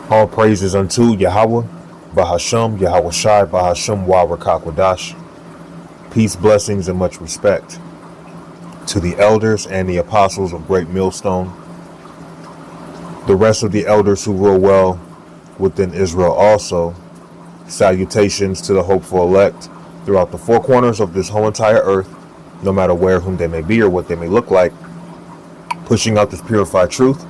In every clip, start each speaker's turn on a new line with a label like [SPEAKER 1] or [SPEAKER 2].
[SPEAKER 1] All praises unto Yahweh, Bahasham, Yahweh Shai, Bahasham, Wawakakwadash. Peace, blessings, and much respect to the elders and the apostles of Great Millstone, the rest of the elders who rule well within Israel also. Salutations to the hopeful elect throughout the four corners of this whole entire earth, no matter where, whom they may be, or what they may look like, pushing out this purified truth.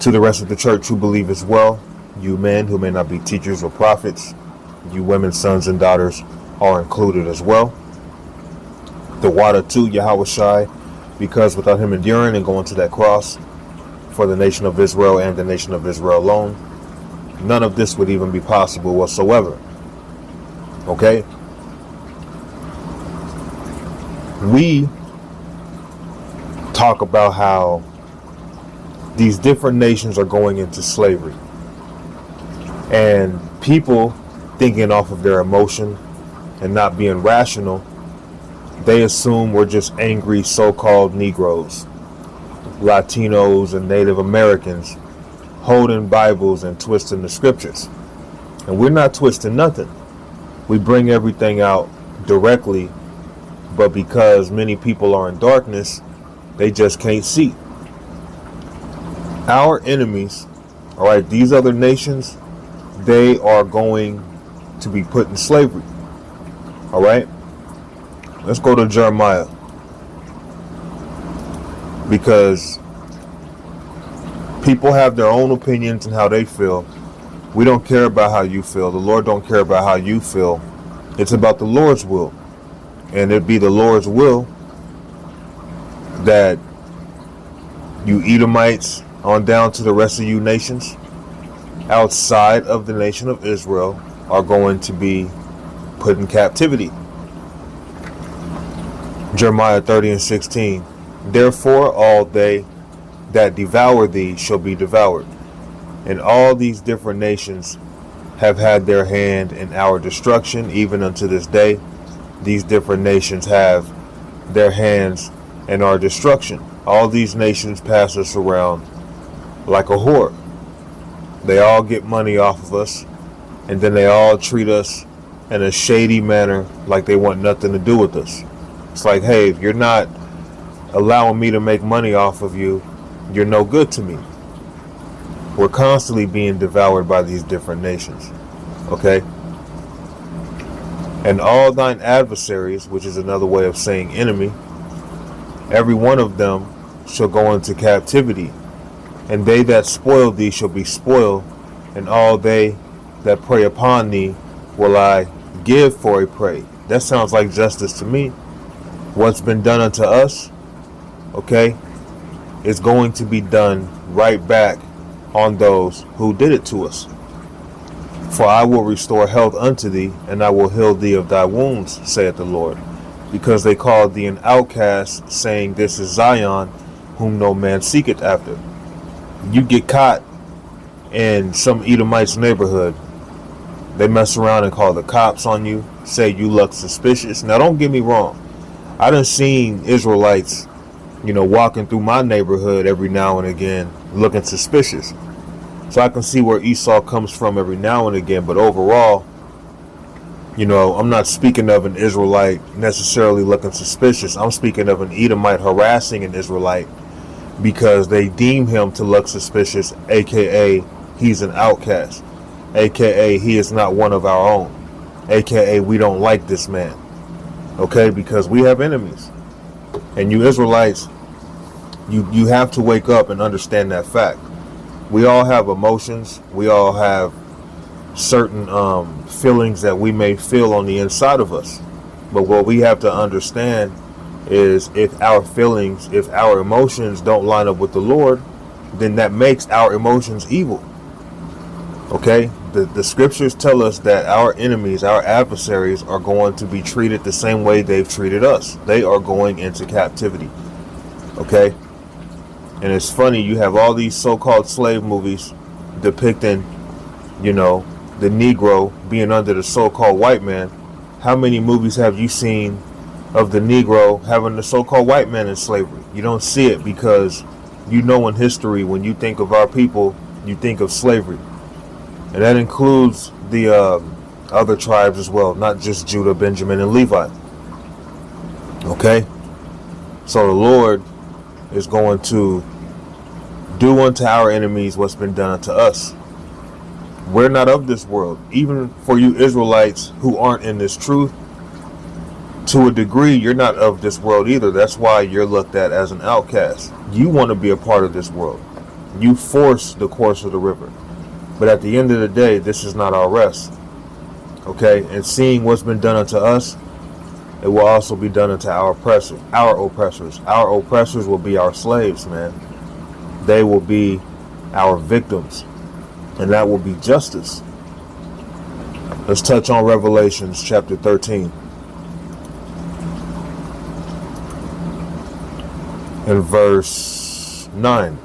[SPEAKER 1] To the rest of the church who believe as well, you men who may not be teachers or prophets, you women, sons, and daughters are included as well. The water to Yahweh Shai, because without him enduring and going to that cross for the nation of Israel and the nation of Israel alone, none of this would even be possible whatsoever. Okay? We talk about how these different nations are going into slavery, and people thinking off of their emotion and not being rational, they assume we're just angry so-called Negroes, Latinos, and Native Americans holding Bibles and twisting the scriptures. And we're not twisting nothing. We bring everything out directly, but because many people are in darkness, they just can't see. Our enemies, all right, these other nations, they are going to be put in slavery. All right, let's go to Jeremiah, because people have their own opinions and how they feel. We don't care about how you feel. The Lord don't care about how you feel. It's about the Lord's will, and it'd be the Lord's will that you Edomites on down to the rest of you nations outside of the nation of Israel are going to be put in captivity. Jeremiah 30:16. Therefore all they that devour thee shall be devoured. And all these different nations have had their hand in our destruction, even unto this day. These different nations have their hands in our destruction. All these nations pass us around like a whore. They all get money off of us, and then they all treat us in a shady manner like they want nothing to do with us. It's like, hey, if you're not allowing me to make money off of you, you're no good to me. We're constantly being devoured by these different nations. Okay? And all thine adversaries, which is another way of saying enemy, every one of them shall go into captivity. And they that spoil thee shall be spoiled, and all they that prey upon thee will I give for a prey. That sounds like justice to me. What's been done unto us, okay, is going to be done right back on those who did it to us. For I will restore health unto thee, and I will heal thee of thy wounds, saith the Lord. Because they called thee an outcast, saying, This is Zion, whom no man seeketh after. You get caught in some Edomite's neighborhood, they mess around and call the cops on you, say you look suspicious. Now don't get me wrong, I done seen Israelites, walking through my neighborhood every now and again looking suspicious. So I can see where Esau comes from every now and again, but overall, I'm not speaking of an Israelite necessarily looking suspicious. I'm speaking of an Edomite harassing an Israelite because they deem him to look suspicious, aka he's an outcast, aka he is not one of our own, aka we don't like this man. Okay, because we have enemies. And you Israelites, you have to wake up and understand that fact. We all have emotions. We all have certain feelings that we may feel on the inside of us. But what we have to understand is if our feelings, if our emotions don't line up with the Lord, then that makes our emotions evil. Okay? The scriptures tell us that our enemies, our adversaries, are going to be treated the same way they've treated us. They are going into captivity. Okay? And it's funny, you have all these so-called slave movies depicting, the Negro being under the so-called white man. How many movies have you seen of the Negro having the so-called white man in slavery? You don't see it because in history, when you think of our people you think of slavery. And that includes the other tribes as well, not just Judah, Benjamin, and Levi. Okay? So the Lord is going to do unto our enemies what's been done unto us. We're not of this world. Even for you Israelites who aren't in this truth, to a degree, you're not of this world either. That's why you're looked at as an outcast. You want to be a part of this world. You force the course of the river. But at the end of the day, this is not our rest. Okay? And seeing what's been done unto us, it will also be done unto our oppressors. Our oppressors will be our slaves, man. They will be our victims. And that will be justice. Let's touch on Revelations chapter 13. And verse 9.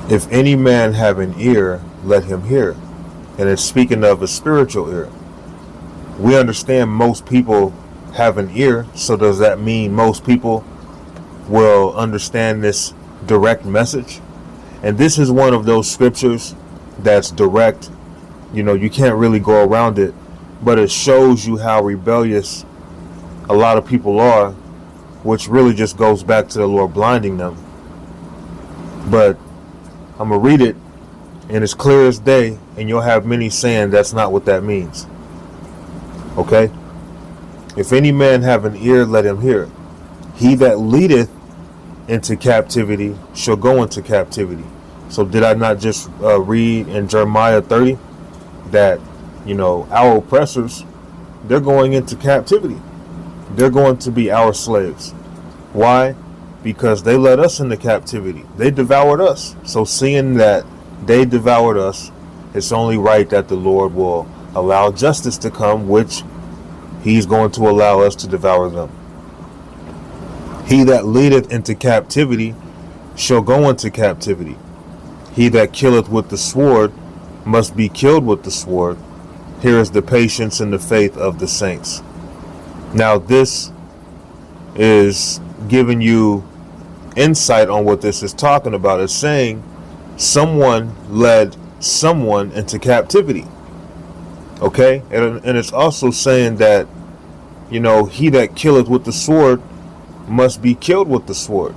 [SPEAKER 1] If any man have an ear, let him hear. And it's speaking of a spiritual ear. We understand most people have an ear. So does that mean most people will understand this direct message? And this is one of those scriptures that's direct. You know, you can't really go around it. But it shows you how rebellious a lot of people are, which really just goes back to the Lord blinding them. But I'm going to read it, and it's clear as day, and you'll have many saying that's not what that means. Okay? If any man have an ear, let him hear. He that leadeth into captivity shall go into captivity. So did I not just read in Jeremiah 30 that, you know, our oppressors, they're going into captivity. They're going to be our slaves. Why? Because they led us into captivity. They devoured us. So seeing that they devoured us, it's only right that the Lord will allow justice to come, which he's going to allow us to devour them. He that leadeth into captivity shall go into captivity. He that killeth with the sword must be killed with the sword. Here is the patience and the faith of the saints. Now this is giving you insight on what this is talking about. It's saying someone led someone into captivity. Okay? And it's also saying that, you know, he that killeth with the sword must be killed with the sword.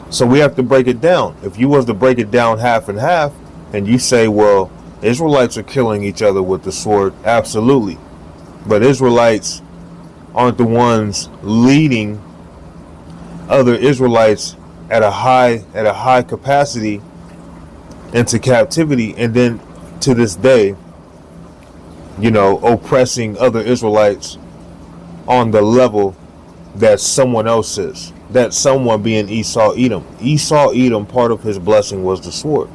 [SPEAKER 1] So we have to break it down. If you was to break it down half and half, and you say, well, Israelites are killing each other with the sword, absolutely. But Israelites aren't the ones leading other Israelites at a high capacity into captivity, and then to this day, you know, oppressing other Israelites on the level that someone else is. That someone being Esau Edom. Esau Edom, part of his blessing was the sword.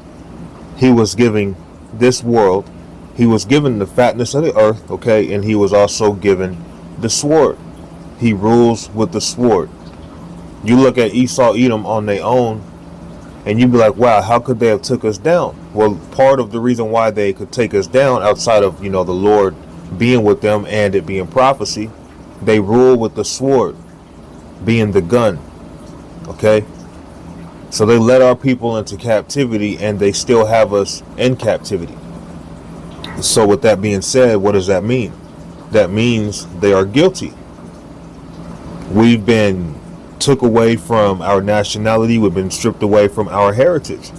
[SPEAKER 1] He was giving this world, he was given the fatness of the earth, okay, and he was also given the sword. He rules with the sword. You look at Esau Edom on their own, and you be like, wow, how could they have took us down? Well, part of the reason why they could take us down, outside of, you know, the Lord being with them and it being prophecy, they rule with the sword, being the gun. Okay? So they led our people into captivity, and they still have us in captivity. So with that being said, what does that mean? That means they are guilty. We've been took away from our nationality. We've been stripped away from our heritage.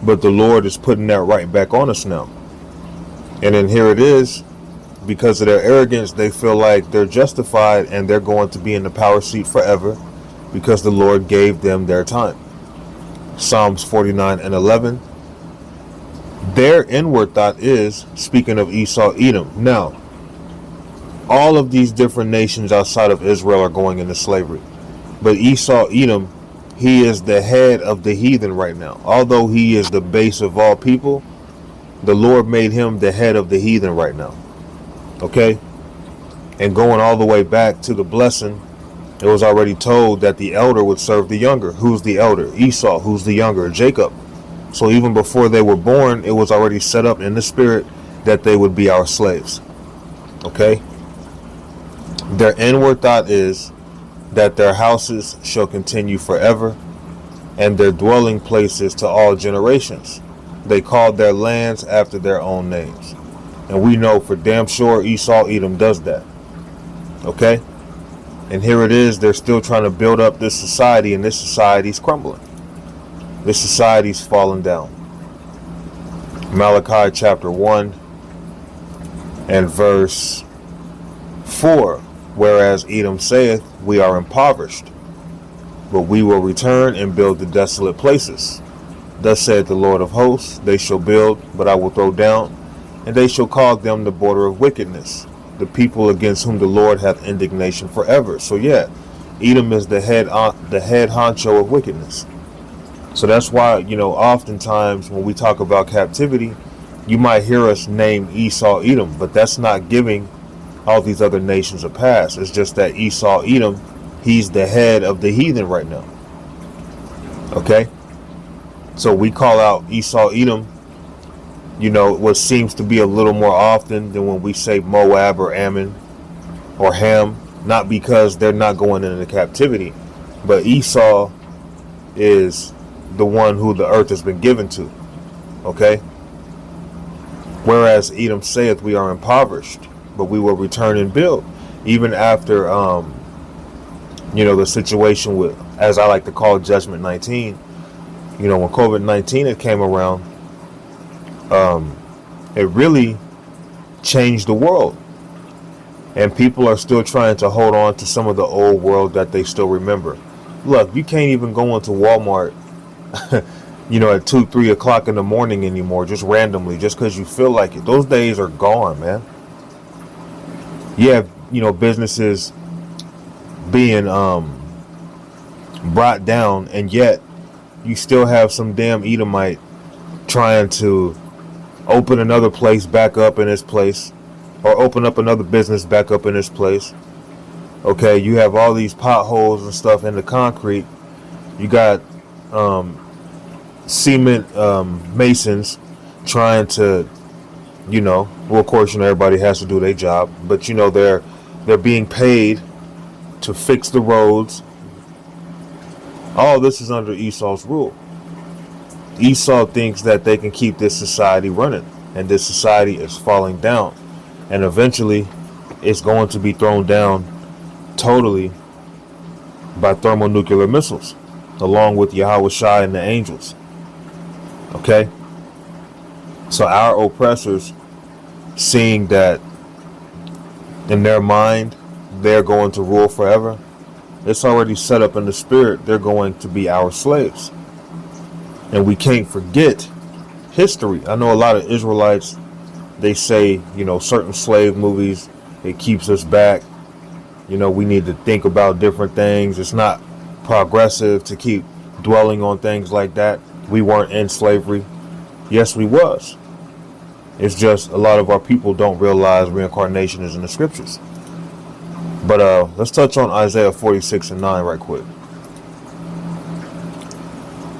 [SPEAKER 1] But the Lord is putting that right back on us now. And then here it is. Because of their arrogance, they feel like they're justified, and they're going to be in the power seat forever because the Lord gave them their time. Psalms 49 and 11. Their inward thought is, speaking of Esau Edom. Now, all of these different nations outside of Israel are going into slavery. But Esau Edom, he is the head of the heathen right now. Although he is the base of all people, the Lord made him the head of the heathen right now. Okay? And going all the way back to the blessing, it was already told that the elder would serve the younger. Who's the elder? Esau. Who's the younger? Jacob. So even before they were born, it was already set up in the spirit that they would be our slaves. Okay? Their inward thought is that their houses shall continue forever, and their dwelling places to all generations. They called their lands after their own names. And we know for damn sure Esau, Edom does that. Okay? And here it is, they're still trying to build up this society, and this society's crumbling. This society's falling down. Malachi chapter 1 and verse 4. Whereas Edom saith, we are impoverished, but we will return and build the desolate places. Thus saith the Lord of hosts, they shall build, but I will throw down, and they shall call them the border of wickedness, the people against whom the Lord hath indignation forever. So yeah, Edom is the head honcho of wickedness. So that's why, oftentimes when we talk about captivity, you might hear us name Esau, Edom, but that's not giving all these other nations a pass. It's just that Esau, Edom, he's the head of the heathen right now. Okay? So we call out Esau, Edom, what seems to be a little more often than when we say Moab or Ammon or Ham, not because they're not going into captivity, but Esau is the one who the earth has been given to. Okay? Whereas Edom saith, we are impoverished, but we will return and build. Even after, the situation with, as I like to call Judgment 19, when COVID-19 it came around, it really changed the world. And people are still trying to hold on to some of the old world that they still remember. Look, you can't even go into Walmart, at 2, 3 o'clock in the morning anymore, just randomly, just because you feel like it. Those days are gone, man. You have, businesses being brought down, and yet you still have some damn Edomite trying to open another place back up in its place, or open up another business back up in its place. Okay, you have all these potholes and stuff in the concrete. You got cement masons trying to, of course, everybody has to do their job, but they're being paid to fix the roads. All this is under Esau's rule. Esau thinks that they can keep this society running, and this society is falling down, and eventually it's going to be thrown down totally by thermonuclear missiles, along with Yahweh Shai and the angels. Okay? So our oppressors, seeing that in their mind they're going to rule forever, it's already set up in the spirit they're going to be our slaves. And we can't forget history. I know a lot of Israelites, they say, certain slave movies, it keeps us back. We need to think about different things. It's not progressive to keep dwelling on things like that. We weren't in slavery. Yes, we was. It's just a lot of our people don't realize reincarnation is in the scriptures. But let's touch on Isaiah 46:9 right quick.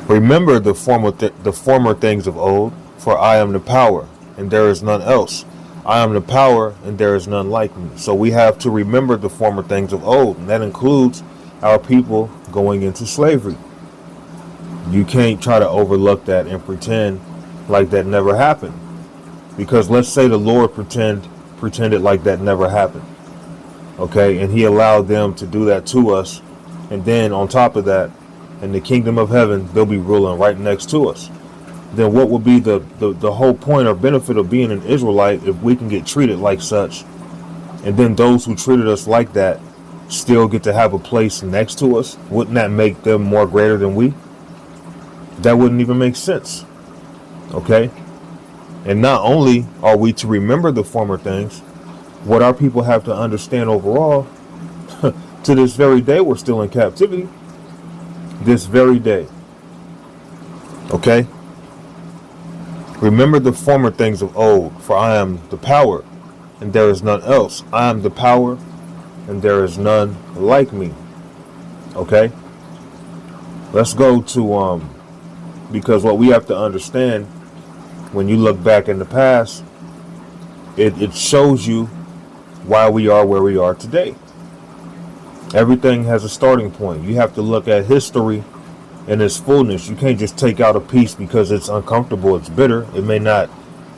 [SPEAKER 1] Remember the former things of old, for I am the power, and there is none else. I am the power, and there is none like me. So we have to remember the former things of old, and that includes our people going into slavery. You can't try to overlook that and pretend like that never happened. Because let's say the Lord pretended like that never happened. Okay, and he allowed them to do that to us. And then on top of that, in the kingdom of heaven, they'll be ruling right next to us. Then what will be the whole point or benefit of being an Israelite if we can get treated like such? And then those who treated us like that still get to have a place next to us? Wouldn't that make them more greater than we? That wouldn't even make sense. Okay? And not only are we to remember the former things, what our people have to understand overall, to this very day, we're still in captivity. This very day. Okay? Remember the former things of old, for I am the power, and there is none else. I am the power, and there is none like me. Okay? Let's go to, because what we have to understand, when you look back in the past, it shows you why we are where we are today. Everything has a starting point. You have to look at history in its fullness. You can't just take out a piece because it's uncomfortable, it's bitter. It may not,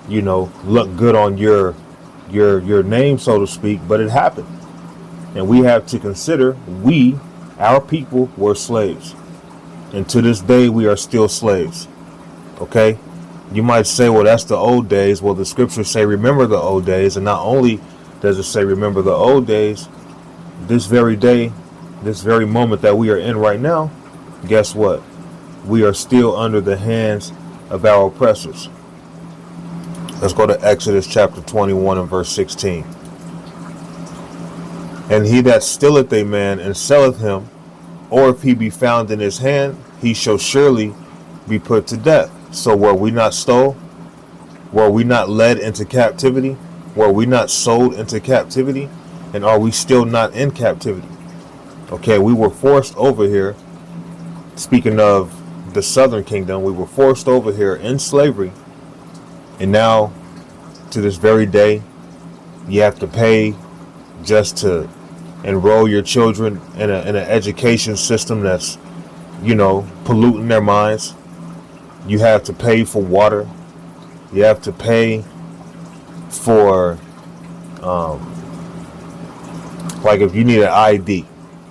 [SPEAKER 1] look good on your name, so to speak, but it happened. And we have to consider our people were slaves. And to this day, we are still slaves. Okay? You might say, well, that's the old days. Well, the scriptures say, remember the old days. And not only does it say, remember the old days, this very day, this very moment that we are in right now, guess what? We are still under the hands of our oppressors. Let's go to Exodus chapter 21 and verse 16. And he that stealeth a man and selleth him, or if he be found in his hand, he shall surely be put to death. So were we not stole? Were we not led into captivity? Were we not sold into captivity? And are we still not in captivity? Okay, we were forced over here. Speaking of the southern kingdom, we were forced over here in slavery. And now, to this very day, you have to pay just to enroll your children in an education system that's, polluting their minds. You have to pay for water. You have to pay for, like if you need an ID,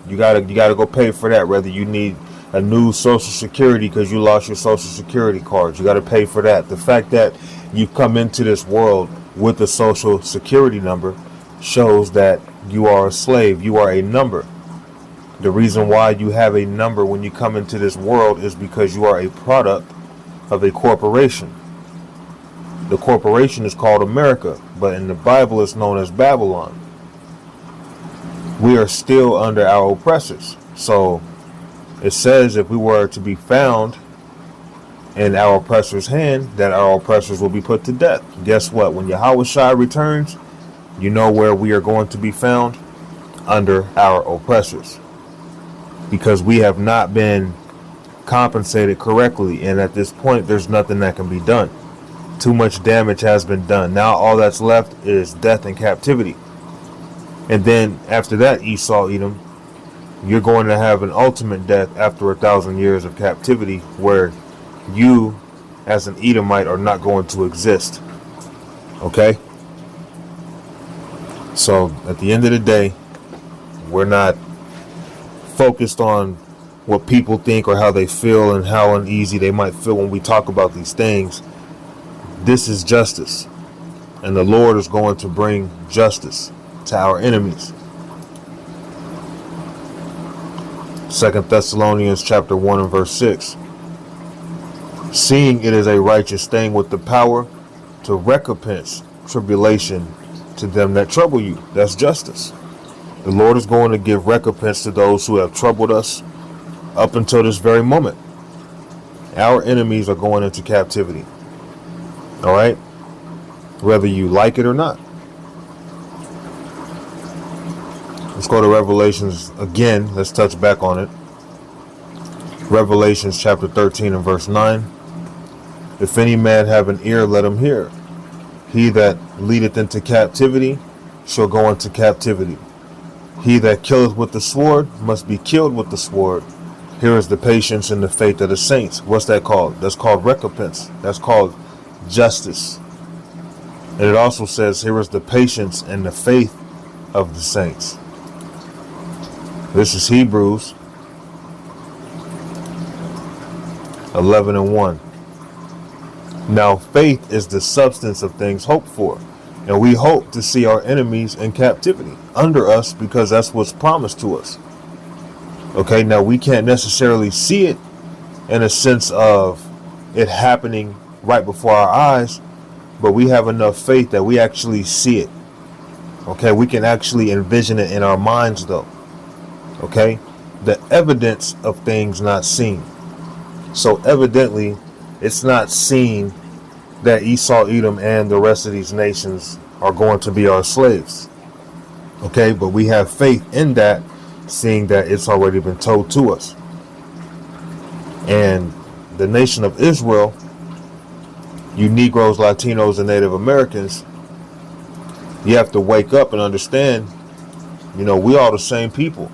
[SPEAKER 1] you gotta go pay for that. Whether you need a new social security because you lost your social security card, you got to pay for that. The fact that you've come into this world with a social security number shows that you are a slave. You are a number. The reason why you have a number when you come into this world is because you are a product of a corporation. The corporation is called America, but in the Bible it's known as Babylon. We are still under our oppressors. So it says if we were to be found in our oppressor's hand, that our oppressors will be put to death. Guess what? When Yahushua returns, you know where we are going to be found? Under our oppressors. Because we have not been compensated correctly. And at this point, there's nothing that can be done. Too much damage has been done. Now all that's left is death and captivity. And then after that, Esau, Edom, you're going to have an ultimate death after 1,000 years of captivity where you as an Edomite are not going to exist. Okay? So at the end of the day, we're not focused on what people think or how they feel and how uneasy they might feel when we talk about these things. This is justice. And the Lord is going to bring justice to our enemies. 2 Thessalonians chapter 1 and verse 6. Seeing it is a righteous thing with the power to recompense tribulation to them that trouble you. That's justice. The Lord is going to give recompense to those who have troubled us up until this very moment. Our enemies are going into captivity. All right? Whether you like it or not. Let's go to Revelations again. Let's touch back on it. Revelations chapter 13 and verse 9. If any man have an ear, let him hear. He that leadeth into captivity shall go into captivity. He that killeth with the sword must be killed with the sword. Here is the patience and the faith of the saints. What's that called? That's called recompense. That's called justice. And it also says, here is the patience and the faith of the saints. This is Hebrews 11 and 1. Now faith is the substance of things hoped for. And we hope to see our enemies in captivity under us because that's what's promised to us. Okay, now we can't necessarily see it in a sense of it happening right before our eyes, but we have enough faith that we actually see it. Okay, we can actually envision it in our minds though. Okay, the evidence of things not seen. So evidently, it's not seen that Esau, Edom, and the rest of these nations are going to be our slaves. Okay, but we have faith in that, seeing that it's already been told to us. And the nation of Israel, you Negroes, Latinos, and Native Americans, you have to wake up and understand, we all the same people.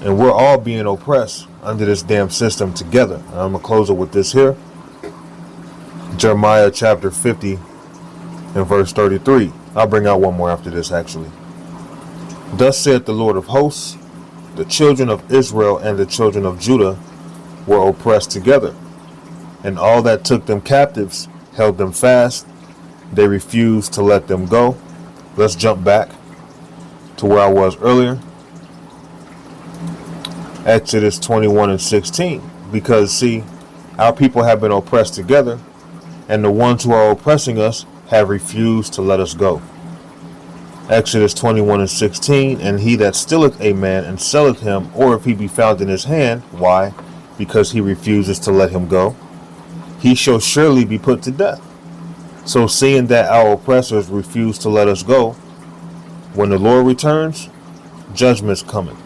[SPEAKER 1] And we're all being oppressed under this damn system together. And I'm going to close it with this here. Jeremiah chapter 50 and verse 33. I'll bring out one more after this, actually. Thus saith the Lord of hosts, the children of Israel and the children of Judah were oppressed together, and all that took them captives held them fast. They refused to let them go. Let's jump back to where I was earlier. Exodus 21 and 16. Because, see, our people have been oppressed together, and the ones who are oppressing us have refused to let us go. Exodus 21 and 16. And he that stealeth a man and selleth him, or if he be found in his hand, why? Because he refuses to let him go, he shall surely be put to death. So seeing that our oppressors refuse to let us go, when the Lord returns, judgment's coming.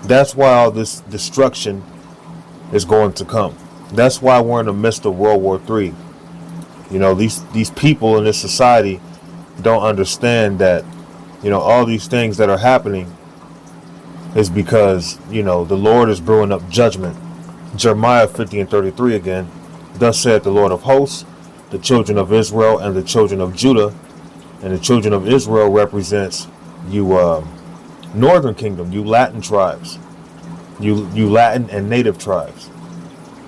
[SPEAKER 1] That's why all this destruction is going to come. That's why we're in the midst of World War III. You know, these people in this society don't understand that, you know, all these things that are happening is because, you know, the Lord is brewing up judgment. Jeremiah 50 and 33 again. Thus saith the Lord of hosts, the children of Israel and the children of Judah. And the children of Israel represents you northern kingdom, you Latin tribes, you Latin and native tribes.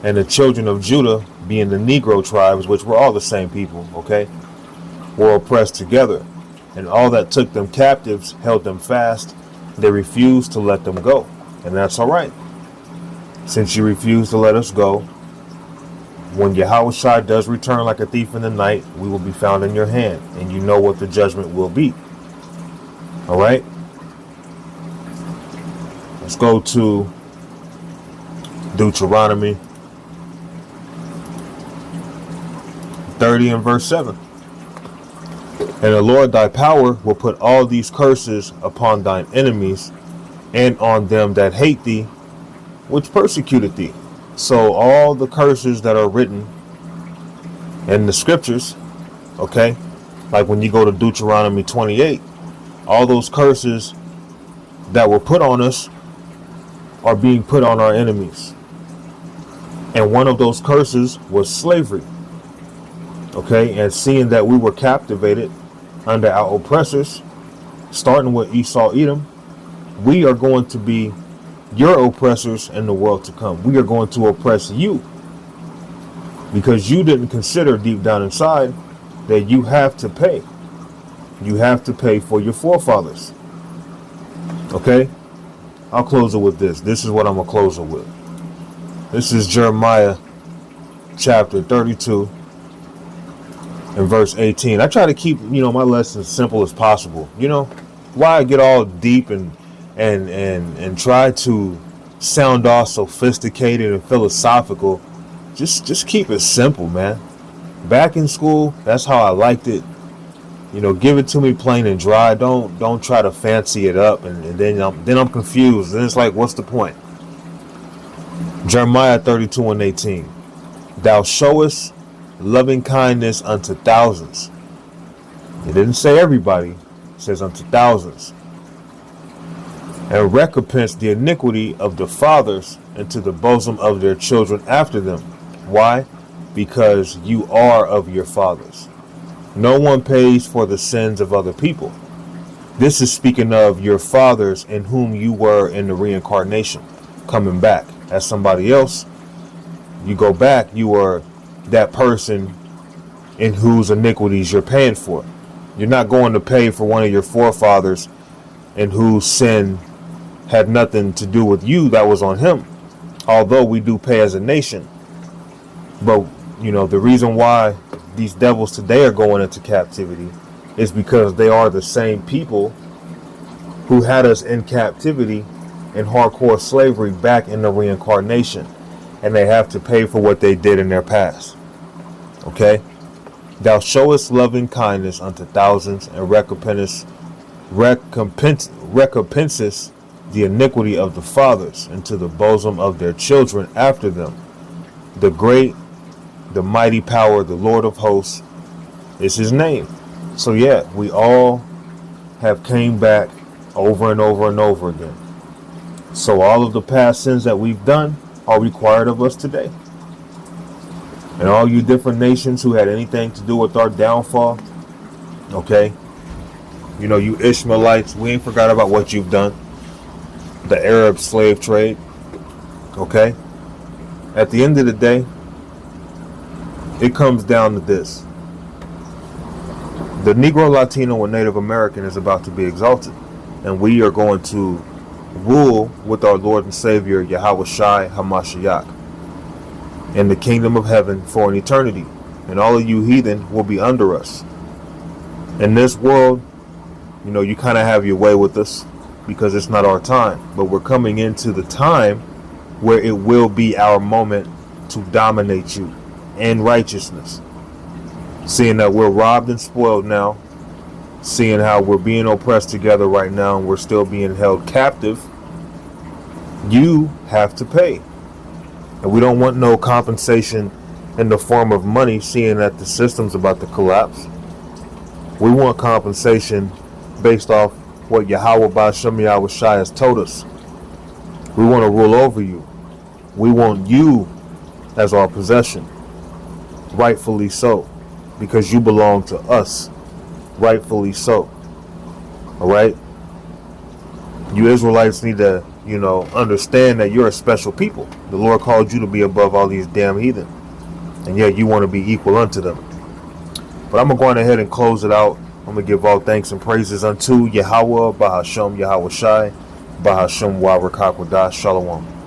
[SPEAKER 1] And the children of Judah being the Negro tribes, which were all the same people, okay, were oppressed together. And all that took them captives held them fast. They refused to let them go. And that's all right. Since you refuse to let us go, when Yahushua does return like a thief in the night, we will be found in your hand, and you know what the judgment will be. All right? Let's go to Deuteronomy 30 and verse 7. And the Lord thy power will put all these curses upon thine enemies and on them that hate thee, which persecuted thee. So all the curses that are written in the scriptures, okay, like when you go to Deuteronomy 28, all those curses that were put on us are being put on our enemies. And one of those curses was slavery. Okay, and seeing that we were captivated under our oppressors, starting with Esau, Edom, we are going to be your oppressors in the world to come. We are going to oppress you because you didn't consider deep down inside that you have to pay. You have to pay for your forefathers. Okay? I'll close it with this. This is what I'm going to close it with. This is Jeremiah chapter 32 and verse 18. I try to keep, my lessons simple as possible. Why I get all deep and try to sound all sophisticated and philosophical. Just keep it simple, man. Back in school, that's how I liked it. Give it to me plain and dry. Don't try to fancy it up, and then I'm confused. Then it's like, what's the point? Jeremiah 32 and 18. Thou showest loving kindness unto thousands. It didn't say everybody. It says unto thousands. And recompense the iniquity of the fathers into the bosom of their children after them. Why? Because you are of your fathers. No one pays for the sins of other people. This is speaking of your fathers in whom you were in the reincarnation, coming back as somebody else. You go back, you were that person in whose iniquities you're paying for. You're not going to pay for one of your forefathers in whose sin had nothing to do with you, that was on him. Although we do pay as a nation. But, the reason why these devils today are going into captivity is because they are the same people who had us in captivity in hardcore slavery back in the reincarnation. And they have to pay for what they did in their past. Okay? Thou showest loving kindness unto thousands and recompenses the iniquity of the fathers into the bosom of their children after them. The great, the mighty power, the Lord of hosts is his name. So yeah, we all have came back over and over and over again. So all of the past sins that we've done are required of us today. And all you different nations who had anything to do with our downfall, okay? You know, you Ishmaelites, we ain't forgot about what you've done. The Arab slave trade, okay? At the end of the day, it comes down to this. The Negro, Latino, and Native American is about to be exalted. And we are going to rule with our Lord and Savior, Yahweh Shai HaMashiach, in the kingdom of heaven for an eternity. And all of you heathen will be under us. In this world, you know, you kind of have your way with us because it's not our time. But we're coming into the time where it will be our moment to dominate you in righteousness. Seeing that we're robbed and spoiled now, seeing how we're being oppressed together right now and we're still being held captive, you have to pay. And we don't want no compensation in the form of money, seeing that the system's about to collapse. We want compensation based off what Yahweh Ba'Shem Yahweh Shai has told us. We want to rule over you. We want you as our possession. Rightfully so. Because you belong to us. Rightfully so. Alright? You Israelites need to, you know, understand that you're a special people. The Lord called you to be above all these damn heathen. And yet you want to be equal unto them. But I'm going to go on ahead and close it out. I'm going to give all thanks and praises unto Yahweh, Bahashem, Yahweh Shai, Bahashem, Warakakwadah, Shalom.